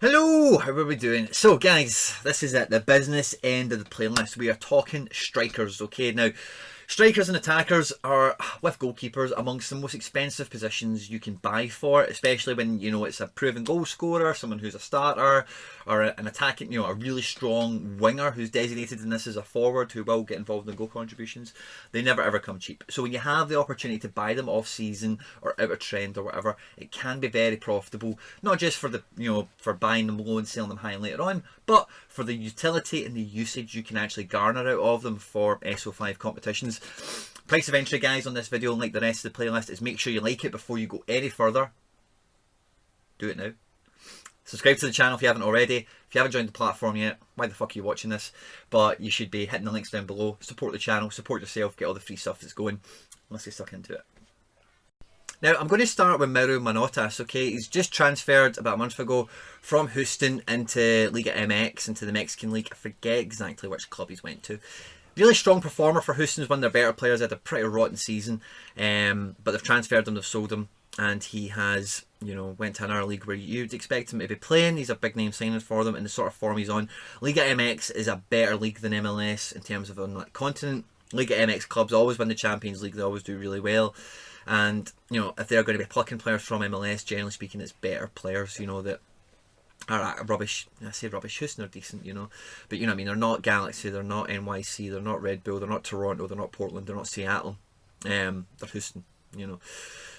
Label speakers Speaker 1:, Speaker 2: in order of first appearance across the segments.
Speaker 1: Hello, how are we doing? So guys, this is at the business end of the playlist. We are talking strikers, okay? Now, strikers and attackers are, with goalkeepers, amongst the most expensive positions you can buy for, especially when, you know, it's a proven goal scorer, someone who's a starter, or an attacking, you know, a really strong winger who's designated in this as a forward who will get involved in goal contributions. They never ever come cheap. So when you have the opportunity to buy them off season or out of trend or whatever, it can be very profitable, not just for the, you know, for buying them low and selling them high and later on, but for the utility and the usage you can actually garner out of them for SO5 competitions. Price of entry, guys, on this video, like the rest of the playlist, is make sure you like it before you go any further. Do it now. Subscribe to the channel if you haven't already. If you haven't joined the platform yet, why the fuck are you watching this? But you should be hitting the links down below. Support the channel, support yourself, get all the free stuff that's going. Let's get stuck into it. Now, I'm going to start with Miro Minotas, okay? He's just transferred about a month ago from Houston into Liga MX, into the Mexican League. I forget exactly which club he's went to. Really strong performer for Houston's one of their better players. They had a pretty rotten season, but they've transferred him, they've sold him, and he has, you know, went to another league where you'd expect him to be playing. He's a big name signing for them, and the sort of form he's on. Liga MX is a better league than MLS in terms of on that continent. Liga MX clubs always win the Champions League, they always do really well. And, you know, if they're going to be plucking players from MLS, generally speaking, it's better players, you know, that are rubbish. I say rubbish, Houston are decent, you know. But, you know what I mean, they're not Galaxy, they're not NYC, they're not Red Bull, they're not Toronto, they're not Portland, they're not Seattle. They're Houston, you know.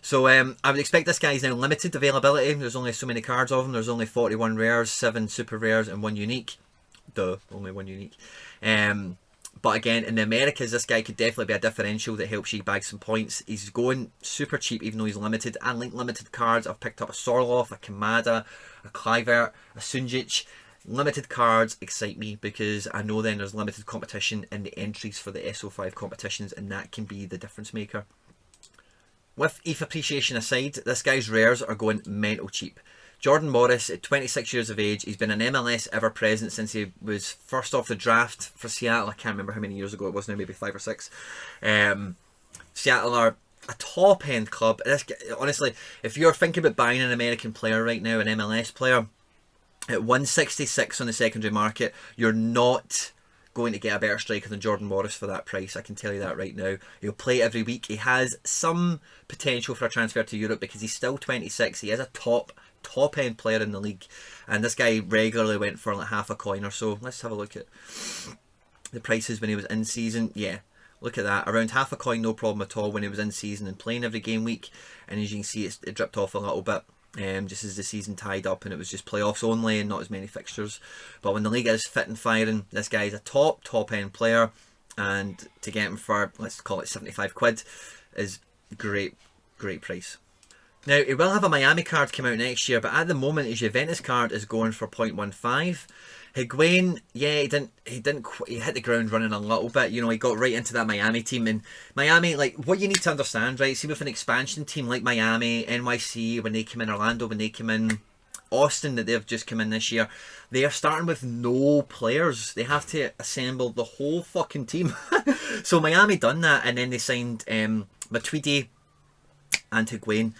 Speaker 1: So I would expect this guy's now limited availability. There's only so many cards of him. There's only 41 rares, 7 super rares, and 1 unique. Duh, only 1 unique. But again, in the Americas, this guy could definitely be a differential that helps you bag some points. He's going super cheap, even though he's limited. And like limited cards, I've picked up a Sorloth, a Kamada, a Kluivert, a Sunjic. Limited cards excite me because I know then there's limited competition in the entries for the SO5 competitions, and that can be the difference maker. With ETH appreciation aside, this guy's rares are going mental cheap. Jordan Morris, at 26 years of age, he's been an MLS ever present since he was first off the draft for Seattle. I can't remember how many years ago it was now, maybe 5 or 6. Seattle are a top end club. This, honestly, if you're thinking about buying an American player right now, an MLS player, at 166 on the secondary market, you're not going to get a better striker than Jordan Morris for that price. I can tell you that right now. He'll play every week. He has some potential for a transfer to Europe because he's still 26. He is a top end player in the league, and this guy regularly went for like half a coin or so. Let's have a look at the prices when he was in season. Yeah, look at that, around half a coin, no problem at all when he was in season and playing every game week. And as you can see, it dripped off a little bit just as the season tied up and it was just playoffs only and not as many fixtures. But when the league is fit and firing, this guy is a top end player, and to get him for, let's call it 75 quid is great price. Now, he will have a Miami card come out next year, but at the moment his Juventus card is going for 0.15. Higuain, yeah, he hit the ground running a little bit. You know, he got right into that Miami team. And Miami, like, what you need to understand, right, see with an expansion team like Miami, NYC, when they come in, Orlando, when they come in, Austin, that they've just come in this year, they are starting with no players. They have to assemble the whole fucking team. So Miami done that, and then they signed Matuidi and Higuain.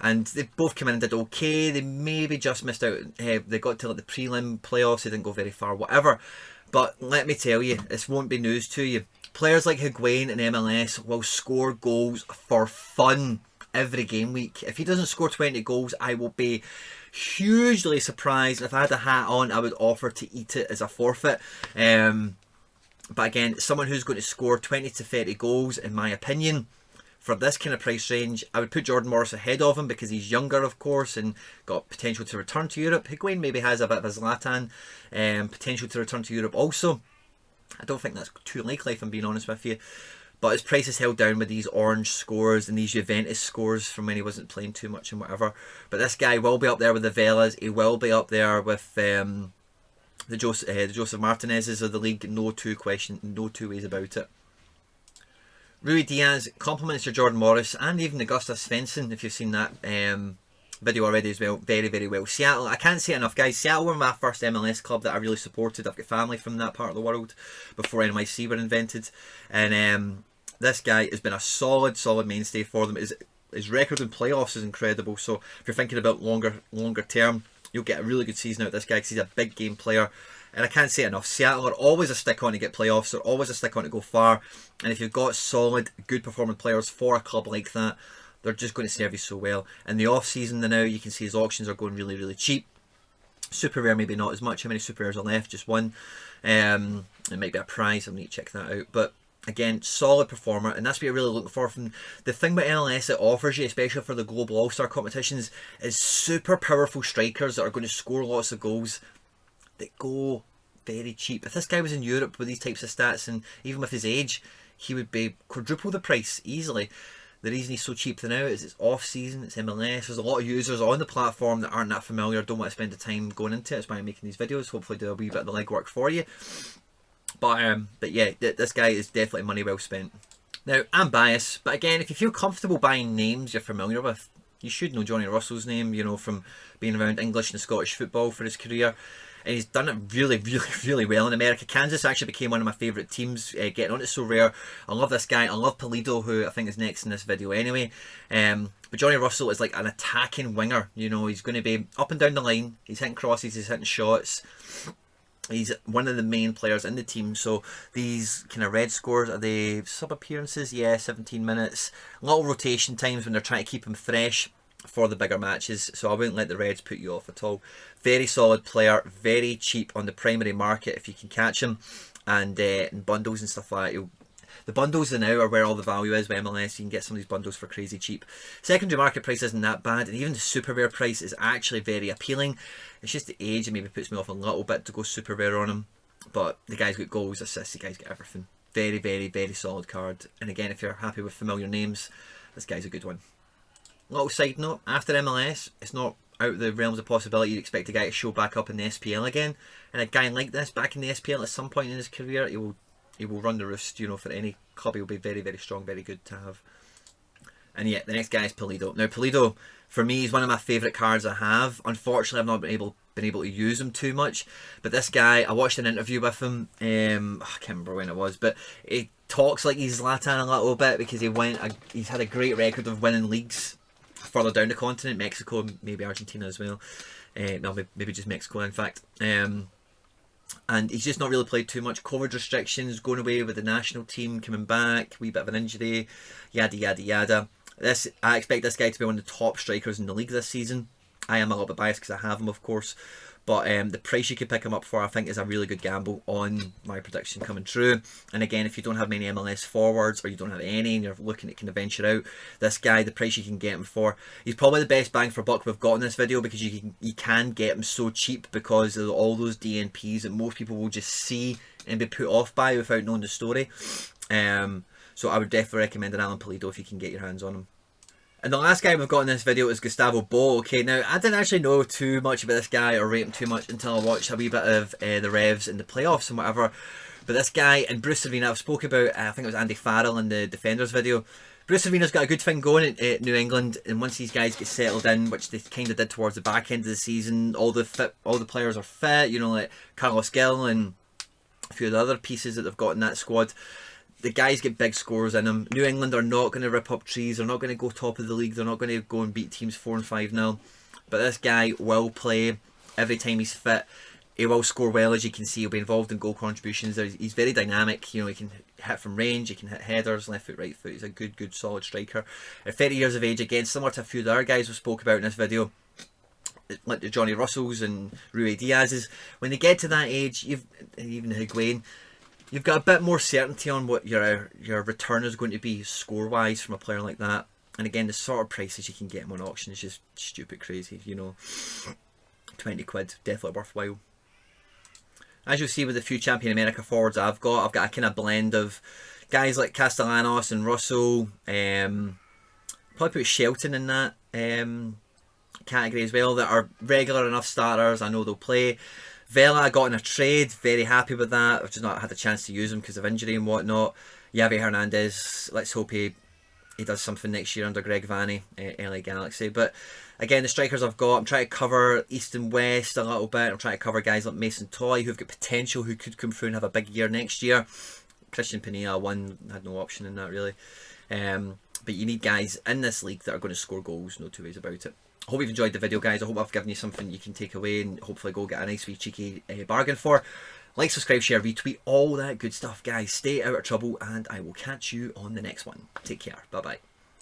Speaker 1: And they both come in and did okay. They maybe just missed out. They got to like the prelim playoffs. They didn't go very far, whatever. But let me tell you, this won't be news to you. Players like Higuain in MLS will score goals for fun every game week. If he doesn't score 20 goals, I will be hugely surprised. If I had a hat on, I would offer to eat it as a forfeit. But again, someone who's going to score 20 to 30 goals, in my opinion, for this kind of price range, I would put Jordan Morris ahead of him because he's younger, of course, and got potential to return to Europe. Higuain maybe has a bit of a Zlatan potential to return to Europe also. I don't think that's too likely, if I'm being honest with you. But his price is held down with these orange scores and these Juventus scores from when he wasn't playing too much and whatever. But this guy will be up there with the Velas. He will be up there with the Joseph Martinez's of the league. No two ways about it. Rudy Diaz compliments your Jordan Morris and even the Gustav Svensson, if you've seen that video already as well. Very well. Seattle, I can't say enough, guys. Seattle were my first MLS club that I really supported. I've got family from that part of the world before NYC were invented. And this guy has been a solid mainstay for them. His record in playoffs is incredible. So if you're thinking about longer term, you'll get a really good season out of this guy because he's a big game player. And I can't say it enough, Seattle are always a stick on to get playoffs, they're always a stick on to go far. And if you've got solid, good performing players for a club like that, they're just going to serve you so well. In the off season now, you can see his auctions are going really, really cheap. Super rare, maybe not as much. How many super rares are left? Just one. It might be a prize, I'll need to check that out. But again, solid performer, and that's what you're really looking for from the thing with MLS it offers you, especially for the global all-star competitions, is super powerful strikers that are going to score lots of goals that go very cheap. If this guy was in Europe with these types of stats, and even with his age, he would be quadruple the price easily. The reason he's so cheap now is it's off season, it's MLS. There's a lot of users on the platform that aren't that familiar, don't want to spend the time going into it. That's why I'm making these videos. Hopefully do a wee bit of the legwork for you. But yeah, this guy is definitely money well spent. Now, I'm biased, but again, if you feel comfortable buying names you're familiar with, you should know Jonny Russell's name, you know, from being around English and Scottish football for his career. And he's done it really, really, really well in America. Kansas actually became one of my favourite teams, getting on it SoRare. I love this guy. I love Pulido, who I think is next in this video anyway. But Jonny Russell is like an attacking winger. You know, he's going to be up and down the line. He's hitting crosses, he's hitting shots. He's one of the main players in the team. So these kind of red scores, are they sub-appearances? Yeah, 17 minutes. A lot of rotation times when they're trying to keep him fresh for the bigger matches, so I wouldn't let the Reds put you off at all. Very solid player, very cheap on the primary market if you can catch him, and in bundles and stuff like that. The bundles now are where all the value is with MLS. You can get some of these bundles for crazy cheap. Secondary market price isn't that bad, and even the super rare price is actually very appealing. It's just the age that maybe puts me off a little bit to go super rare on him, but the guy's got goals, assists, the guy's got everything. Very, very, very solid card. And again, if you're happy with familiar names, this guy's a good one. Little side note, after MLS, it's not out of the realms of possibility you'd expect a guy to show back up in the SPL again. And a guy like this, back in the SPL at some point in his career, he will run the roost, you know, for any club. He'll be very, very strong, very good to have. And yeah, the next guy is Pulido. Now, Pulido, for me, is one of my favourite cards I have. Unfortunately, I've not been able to use him too much. But this guy, I watched an interview with him, I can't remember when it was, but he talks like he's Zlatan a little bit because he's had a great record of winning leagues further down the continent, Mexico, maybe Argentina as well. No, maybe just Mexico, in fact. And he's just not really played too much. COVID restrictions, going away with the national team, coming back, wee bit of an injury, yada yada yada. I expect this guy to be one of the top strikers in the league this season. I am a little bit biased because I have him, of course. But the price you could pick him up for, I think, is a really good gamble on my prediction coming true. And again, if you don't have many MLS forwards, or you don't have any, and you're looking to kind of venture out, this guy, the price you can get him for, he's probably the best bang for buck we've got in this video, because you can get him so cheap because of all those DNPs that most people will just see and be put off by without knowing the story. So I would definitely recommend an Alan Pulido if you can get your hands on him. And the last guy we've got in this video is Gustavo Ball. Okay, now I didn't actually know too much about this guy or rate him too much until I watched a wee bit of the Revs in the playoffs and whatever. But this guy and Bruce Arena, I've spoke about, I think it was Andy Farrell in the Defenders video. Bruce Arena's got a good thing going at New England, and once these guys get settled in, which they kind of did towards the back end of the season, all the players are fit, you know, like Carlos Gil and a few of the other pieces that they've got in that squad. The guys get big scores in them. New England are not going to rip up trees. They're not going to go top of the league. They're not going to go and beat teams 4 and 5-0. But this guy will play every time he's fit. He will score well, as you can see. He'll be involved in goal contributions. He's very dynamic. You know, he can hit from range. He can hit headers, left foot, right foot. He's a good, solid striker. At 30 years of age, again, similar to a few of the other guys we spoke about in this video, like the Jonny Russells and Rudy Diaz's. When they get to that age, even Higuain, you've got a bit more certainty on what your return is going to be score-wise from a player like that. And again, the sort of prices you can get him on auction is just stupid crazy, you know. 20 quid, definitely worthwhile. As you'll see with the few Champion America forwards I've got a kind of blend of guys like Castellanos and Russell. Probably put Shelton in that category as well, that are regular enough starters. I know they'll play. Vela I got in a trade, very happy with that. I've just not had the chance to use him because of injury and whatnot. Javi Hernandez, let's hope he does something next year under Greg Vanny, LA Galaxy. But again, the strikers I've got, I'm trying to cover East and West a little bit. I'm trying to cover guys like Mason Toy, who've got potential, who could come through and have a big year next year. Christian Pinilla had no option in that really. But you need guys in this league that are going to score goals, no two ways about it. Hope you've enjoyed the video, guys. I hope I've given you something you can take away and hopefully go get a nice wee cheeky bargain for. Like, subscribe, share, retweet, all that good stuff, guys. Stay out of trouble, and I will catch you on the next one. Take care. Bye-bye.